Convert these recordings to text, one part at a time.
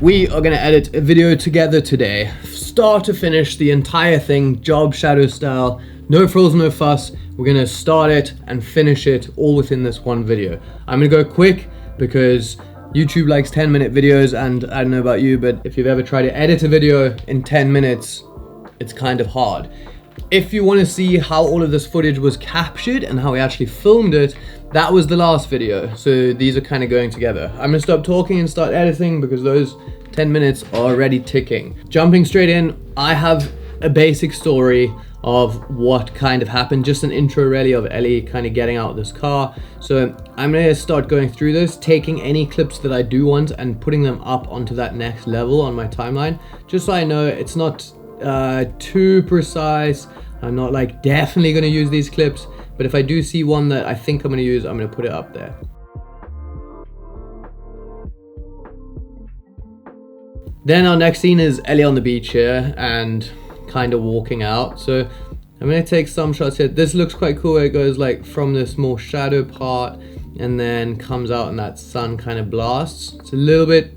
We are gonna edit a video together today, start to finish, the entire thing, job shadow style, no frills, no fuss. We're gonna start it and finish it all within this one video. I'm gonna go quick because YouTube likes 10-minute videos, and I don't know about you, but if you've ever tried to edit a video in 10 minutes, it's kind of hard. If you want to see how all of this footage was captured and how we actually filmed it, that was the last video. So these are kind of going together. I'm gonna stop talking and start editing because those 10 minutes are already ticking. Jumping straight in, I have a basic story of what kind of happened, just an intro really of Ellie kind of getting out of this car. So I'm gonna start going through this, taking any clips that I do want and putting them up onto that next level on my timeline, just so I know it's not too precise. I'm not like definitely gonna use these clips, but if I do see one that I think I'm gonna use, I'm gonna put it up there. Then our next scene is Ellie on the beach here and kind of walking out. So I'm gonna take some shots here. This looks quite cool where it goes like from this more shadow part and then comes out and that sun kind of blasts. It's a little bit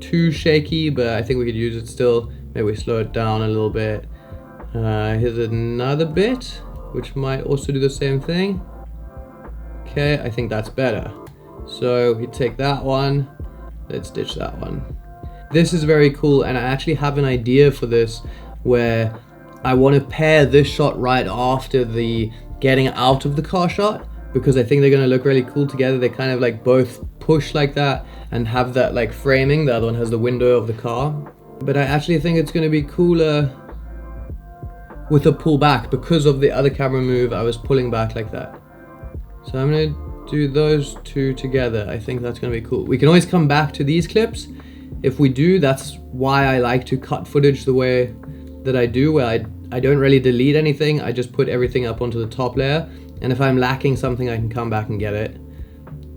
too shaky, but I think we could use it still. Maybe we slow it down a little bit. Here's another bit, which might also do the same thing. Okay, I think that's better. So we take that one, let's ditch that one. This is very cool, and I actually have an idea for this where I want to pair this shot right after the getting out of the car shot, because I think they're going to look really cool together. They kind of like both push like that and have that like framing. The other one has the window of the car. But I actually think it's going to be cooler with a pull back because of the other camera move. I was pulling back like that. So I'm going to do those two together. I think that's going to be cool. We can always come back to these clips if we do. That's why I like to cut footage the way that I do, where I don't really delete anything. I just put everything up onto the top layer, and if I'm lacking something I can come back and get it.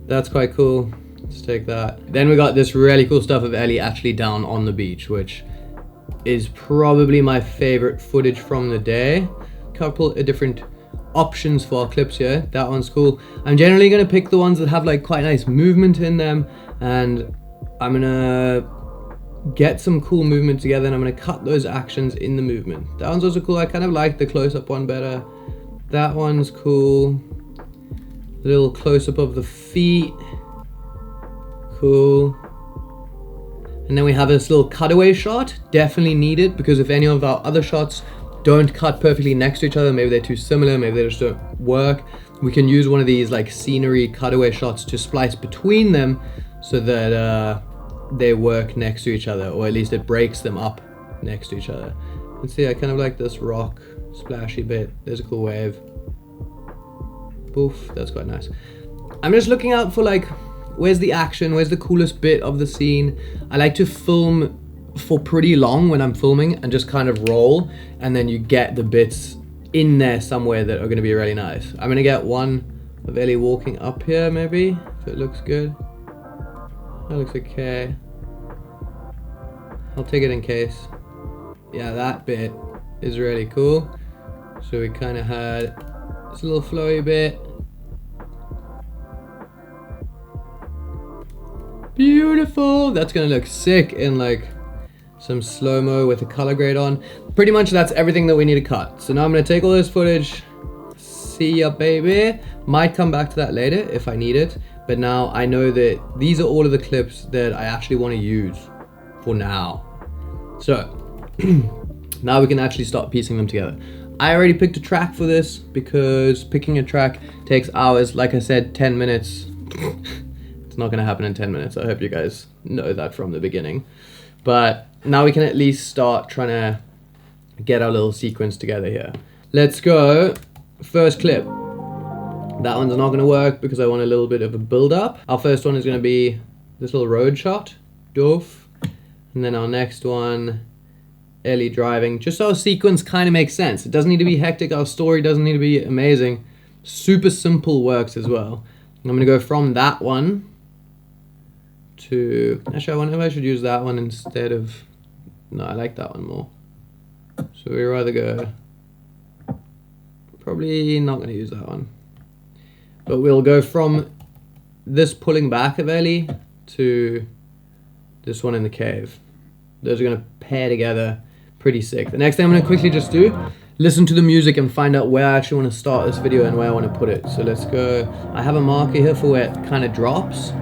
That's quite cool. Let's take that. Then we got this really cool stuff of Ellie actually down on the beach, which is probably my favorite footage from the day. Couple of different options for our clips here. That one's cool. I'm generally gonna pick the ones that have like quite nice movement in them, and I'm gonna get some cool movement together, and I'm gonna cut those actions in the movement. That one's also cool. I kind of like the close-up one better. That one's cool. A little close-up of the feet. Cool. And then we have this little cutaway shot, definitely needed, because if any of our other shots don't cut perfectly next to each other, maybe they're too similar, maybe they just don't work, we can use one of these like scenery cutaway shots to splice between them so that they work next to each other, or at least it breaks them up next to each other. Let's see, I kind of like this rock splashy bit. There's a cool wave. Poof, that's quite nice. I'm just looking out for like, where's the action, where's the coolest bit of the scene. I like to film for pretty long when I'm filming and just kind of roll, and then you get the bits in there somewhere that are gonna be really nice. I'm gonna get one of Ellie walking up here maybe, if it looks good. That looks okay. I'll take it in case. Yeah, that bit is really cool. So we kind of had this little flowy bit. Beautiful. That's gonna look sick in like some slow-mo with a color grade on. Pretty much that's everything that we need to cut. So now I'm gonna take all this footage. See ya, baby. Might come back to that later if I need it, but now I know that these are all of the clips that I actually want to use for now. So now we can actually start piecing them together. I already picked a track for this because picking a track takes hours. Like I said, 10 minutes. It's not gonna happen in 10 minutes. I hope you guys know that from the beginning. But now we can at least start trying to get our little sequence together here. Let's go. First clip. That one's not gonna work because I want a little bit of a build up. Our first one is gonna be this little road shot. Doof. And then our next one, Ellie driving. Just so our sequence kind of makes sense. It doesn't need to be hectic. Our story doesn't need to be amazing. Super simple works as well. I'm gonna go from that one to, actually I wonder if I should use that one instead of, no, I like that one more. So we'd rather go, probably not gonna use that one. But we'll go from this pulling back of Ellie to this one in the cave. Those are gonna pair together pretty sick. The next thing I'm gonna quickly just do, listen to the music and find out where I actually want to start this video and where I want to put it. So let's go. I have a marker here for where it kind of drops.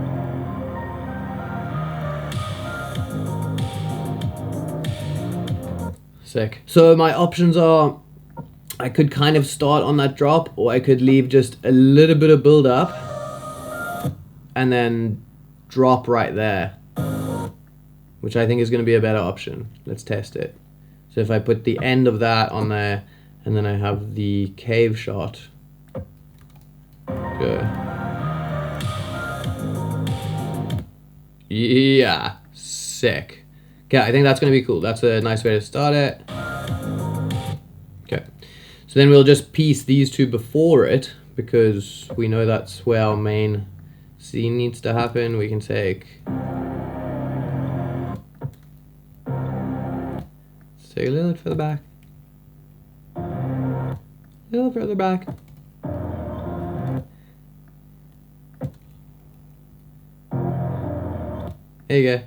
Sick. So my options are, I could kind of start on that drop, or I could leave just a little bit of build up and then drop right there, which I think is going to be a better option. Let's test it. So if I put the end of that on there, and then I have the cave shot. Go. Yeah, sick. Okay, I think that's going to be cool. That's a nice way to start it. Okay, so then we'll just piece these two before it, because we know that's where our main scene needs to happen. We can take... let's take a little further back. A little further back. There you go.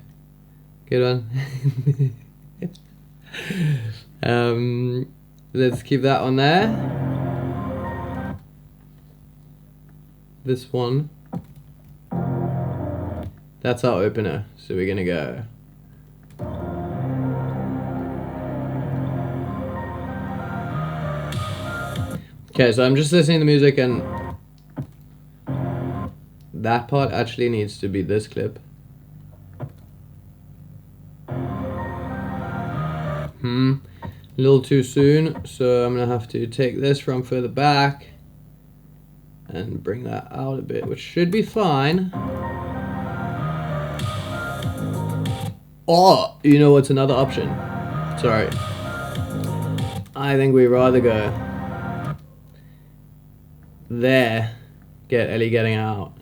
Good one. Let's keep that on there. This one. That's our opener. So we're gonna go. Okay, so I'm just listening to music, and that part actually needs to be this clip. A little too soon, so I'm gonna have to take this from further back and bring that out a bit, which should be fine. Oh, you know what's another option? Sorry. I think we'd rather go there, get Ellie getting out.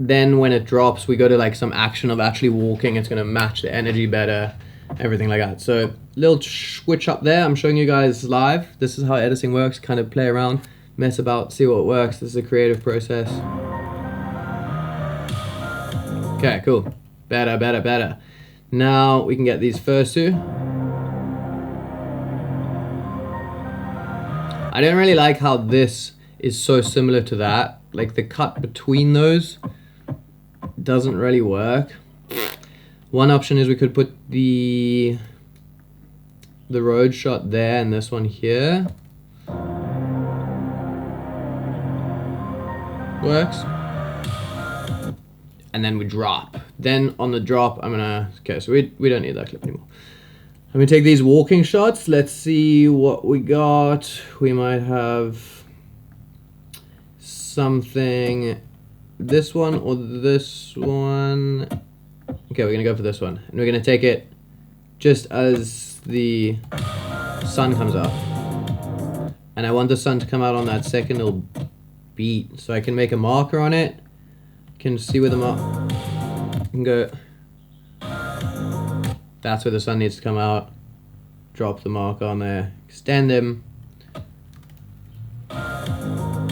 Then when it drops, we go to like some action of actually walking. It's gonna match the energy better, everything like that. So little switch up there. I'm showing you guys live. This is how editing works. Kind of play around, mess about, see what works. This is a creative process. Okay, cool. Better. Now we can get these first two. I don't really like how this is so similar to that. Like the cut between those doesn't really work. One option is we could put the road shot there and this one here. Works. And then we drop. Then on the drop, I'm gonna, okay, so we don't need that clip anymore. I'm gonna take these walking shots. Let's see what we got. We might have something, this one or this one. Okay, we're gonna go for this one. And we're gonna take it just as the sun comes up. And I want the sun to come out on that second little beat. So I can make a marker on it. Can see where the mark, can go, that's where the sun needs to come out. Drop the marker on there, extend them, and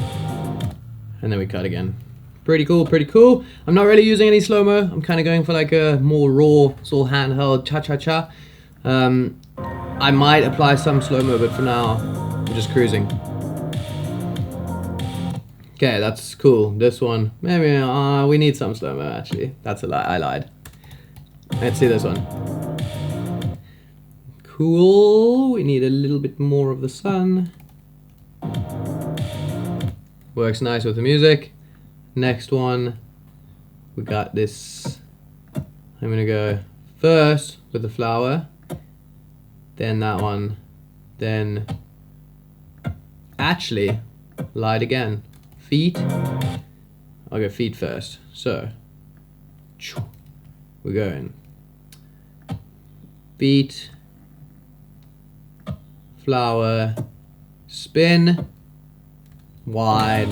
then we cut again. Pretty cool. I'm not really using any slow-mo. I'm kind of going for like a more raw, it's all handheld, cha-cha-cha. I might apply some slow-mo, but for now, I'm just cruising. Okay, that's cool. This one, maybe we need some slow-mo actually. That's a lie, I lied. Let's see this one. Cool, we need a little bit more of the sun. Works nice with the music. Next one, we got this. I'm gonna go first with the flower, then that one, then actually, lied again. Feet. I'll go feet first. So we're going feet, flower, spin, wide.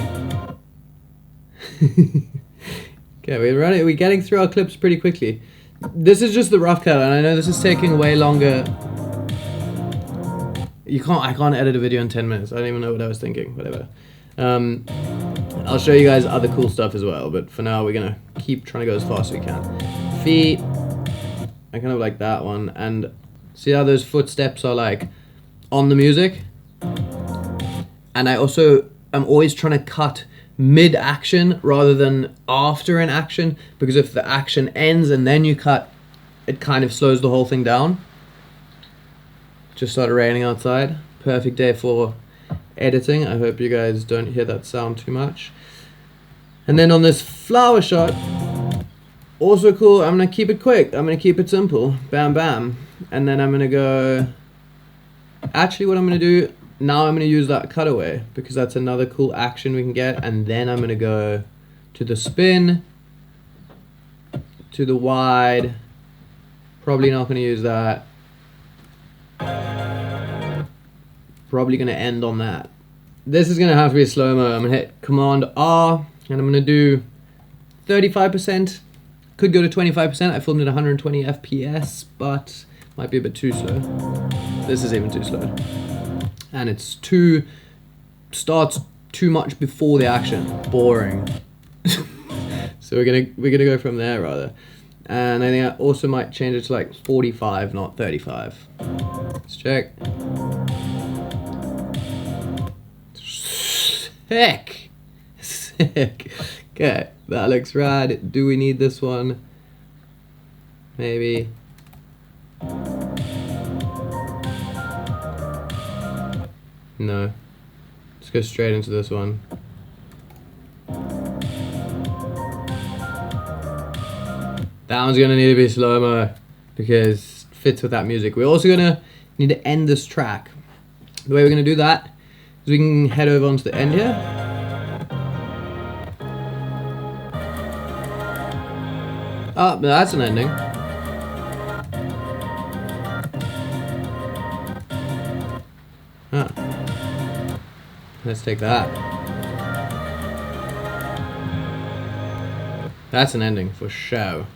Okay, we're getting through our clips pretty quickly. This is just the rough cut, and I know this is taking way longer. I can't edit a video in 10 minutes. I don't even know what I was thinking, whatever. I'll show you guys other cool stuff as well, but for now we're gonna keep trying to go as fast as we can. Feet, I kind of like that one, and see how those footsteps are like on the music? And I'm always trying to cut mid-action rather than after an action, because if the action ends and then you cut, it kind of slows the whole thing down. Just started raining outside. Perfect day for editing. I hope you guys don't hear that sound too much. And then on this flower shot, also cool, I'm gonna keep it quick. I'm gonna keep it simple. Bam, bam. And then I'm gonna go, actually what I'm gonna do, now I'm gonna use that cutaway because that's another cool action we can get. And then I'm gonna go to the spin, to the wide. Probably not gonna use that. Probably gonna end on that. This is gonna have to be a slow-mo. I'm gonna hit Command R and I'm gonna do 35%. Could go to 25%. I filmed at 120 FPS, but might be a bit too slow. This is even too slow. And it's starts too much before the action. Boring. So we're gonna go from there rather. And I think I also might change it to like 45, not 35. Let's check. Sick. Sick. Okay, that looks rad. Do we need this one? Maybe. No. Let's go straight into this one. That one's gonna need to be slow-mo because it fits with that music. We're also gonna need to end this track. The way we're gonna do that is we can head over onto the end here. Oh, that's an ending. Huh. Let's take that. That's an ending for sure.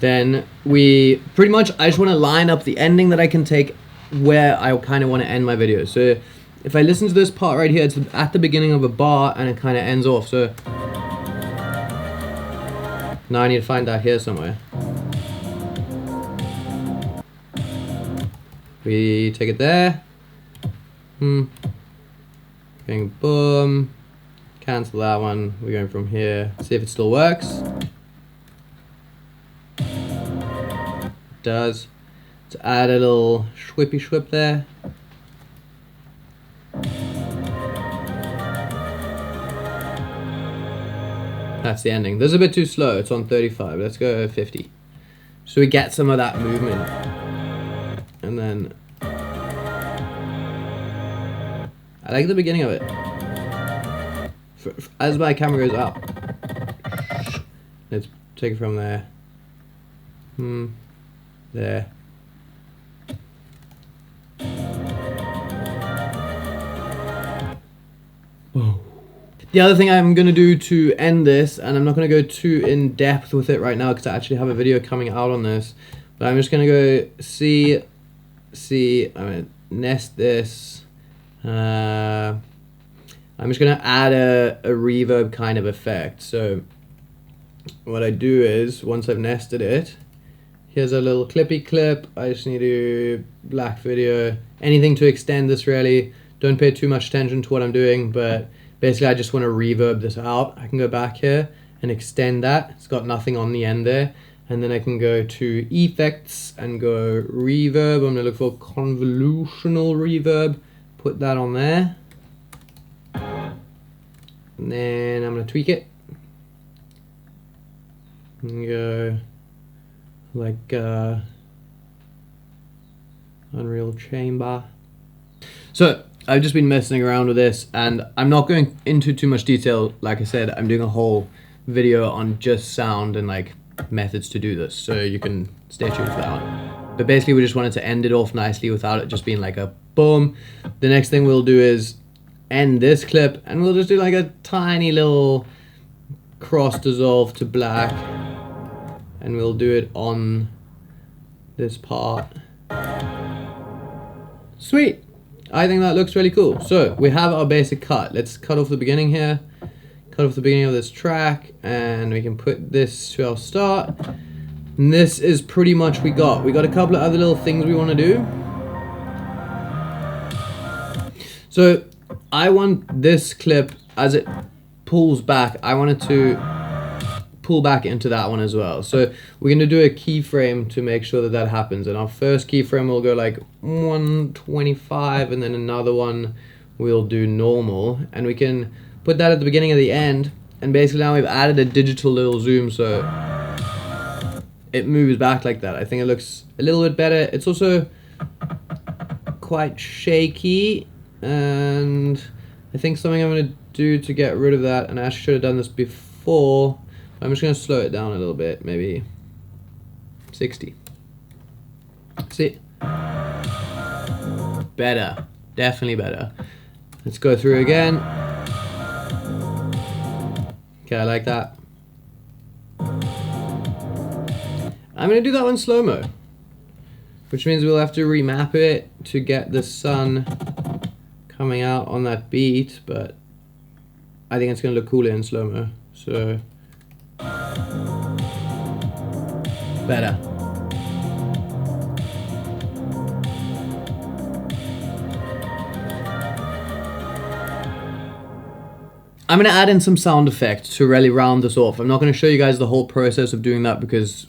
Then we pretty much, I just want to line up the ending that I can take where I kind of want to end my video. So if I listen to this part right here, it's at the beginning of a bar and it kind of ends off. So now I need to find that here somewhere. We take it there. Bing, boom. Cancel that one. We're going from here. See if it still works. It does. Let's add a little schwippy schwip there. That's the ending. This is a bit too slow. It's on 35. Let's go 50. So we get some of that movement. And then I like the beginning of it. As my camera goes up. Let's take it from there. There. Whoa. The other thing I'm going to do to end this, and I'm not going to go too in depth with it right now because I actually have a video coming out on this, but I'm just going to go C, I'm going to nest this. I'm just going to add a reverb kind of effect. So what I do is, once I've nested it, here's a little clippy clip. I just need to black video, anything to extend this really. Don't pay too much attention to what I'm doing, but basically I just want to reverb this out. I can go back here and extend that. It's got nothing on the end there. And then I can go to effects and go reverb. I'm gonna look for convolutional reverb. Put that on there. And then I'm gonna tweak it. And go like Unreal Chamber. So I've just been messing around with this and I'm not going into too much detail. Like I said, I'm doing a whole video on just sound and like methods to do this, so you can stay tuned for that one. But basically we just wanted to end it off nicely without it just being like a boom. The next thing we'll do is end this clip and we'll just do like a tiny little cross dissolve to black and we'll do it on this part. Sweet. I think that looks really cool. So we have our basic cut. Let's cut off the beginning here. cut off the beginning of this track, and we can put this to our start. And this is pretty much we got a couple of other little things we want to do. So I want this clip, as it pulls back, I want it to pull back into that one as well. So we're going to do a keyframe to make sure that that happens. And our first keyframe will go like 125, and then another one we'll do normal. And we can put that at the beginning of the end. And basically now we've added a digital little zoom, so it moves back like that. I think it looks a little bit better. It's also quite shaky, and I think something I'm going to do to get rid of that, and I actually should have done this before, I'm just going to slow it down a little bit, maybe 60. See? Better. Definitely better. Let's go through again. Okay, I like that. I'm going to do that one slow-mo, which means we'll have to remap it to get the sun coming out on that beat, but I think it's going to look cooler in slow-mo, so better. I'm going to add in some sound effects to really round this off. I'm not going to show you guys the whole process of doing that because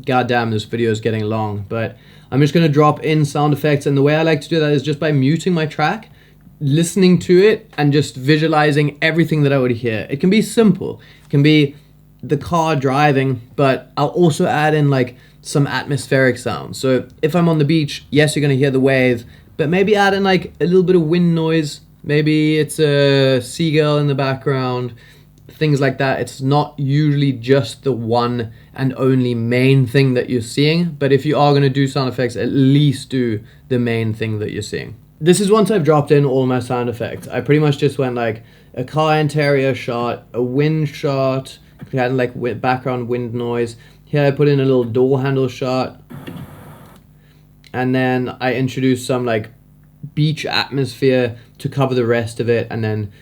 goddamn, this video is getting long, but I'm just going to drop in sound effects, and the way I like to do that is just by muting my track, listening to it, and just visualizing everything that I would hear. It can be simple. It can be the car driving, but I'll also add in like some atmospheric sounds. So if I'm on the beach, yes, you're going to hear the wave, but maybe add in like a little bit of wind noise. Maybe it's a seagull in the background, things like that. It's not usually just the one and only main thing that you're seeing, but if you are going to do sound effects, at least do the main thing that you're seeing. This is once I've dropped in all my sound effects. I pretty much just went like a car interior shot, a wind shot, had like background wind noise. Here I put in a little door handle shot, and then I introduced some like beach atmosphere to cover the rest of it, and then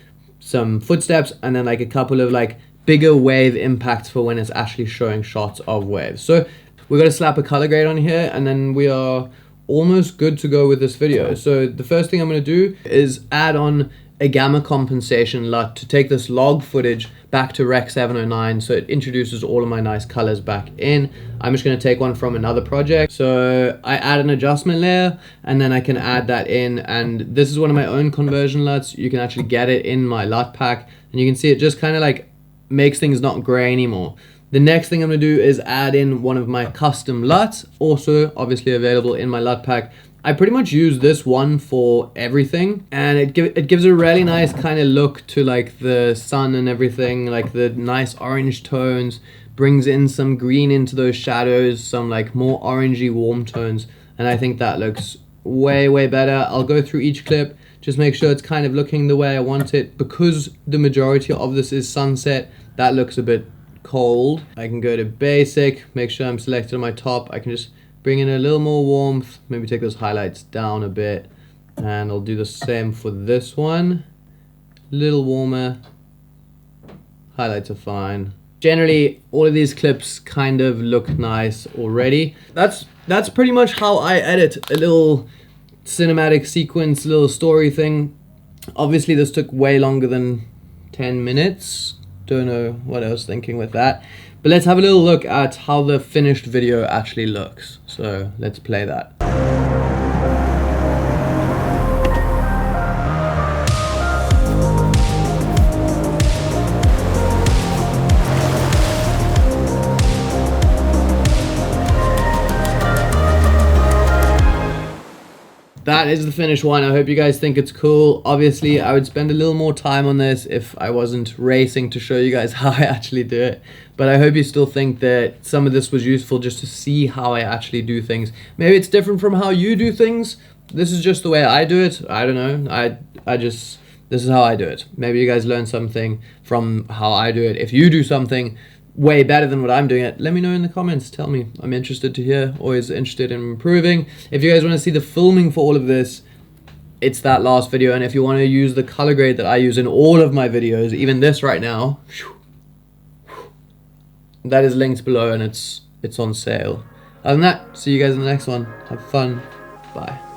some footsteps, and then like a couple of like bigger wave impacts for when it's actually showing shots of waves. So we're going to slap a color grade on here, and then we are almost good to go with this video. So the first thing I'm going to do is add on a gamma compensation LUT to take this log footage back to Rec 709, so it introduces all of my nice colors back in. I'm just going to take one from another project. So I add an adjustment layer, and then I can add that in, and this is one of my own conversion LUTs. You can actually get it in my LUT pack, and you can see it just kind of like makes things not gray anymore. The next thing I'm going to do is add in one of my custom LUTs, also obviously available in my LUT pack. I pretty much use this one for everything, and it gives a really nice kind of look to like the sun and everything, like the nice orange tones, brings in some green into those shadows, some like more orangey warm tones, and I think that looks way better. I'll go through each clip, just make sure it's kind of looking the way I want it. Because the majority of this is sunset, that looks a bit cold. I can go to basic, make sure I'm selected on my top. I can just bring in a little more warmth, maybe take those highlights down a bit, and I'll do the same for this one. A little warmer, highlights are fine. Generally, all of these clips kind of look nice already. That's pretty much how I edit a little cinematic sequence, little story thing. Obviously, this took way longer than 10 minutes. Don't know what I was thinking with that. But let's have a little look at how the finished video actually looks. So let's play that. That is the finished one. I hope you guys think it's cool. Obviously, I would spend a little more time on this if I wasn't racing to show you guys how I actually do it. But I hope you still think that some of this was useful just to see how I actually do things. Maybe it's different from how you do things. This is just the way I do it. I don't know. This is how I do it. Maybe you guys learn something from how I do it. If you do something way better than what I'm doing it, let me know in the comments. Tell me. I'm interested to hear. Always interested in improving. If you guys want to see the filming for all of this, it's that last video. And if you want to use the color grade that I use in all of my videos, even this right now, that is linked below, and it's on sale. Other than that, see you guys in the next one. Have fun. Bye.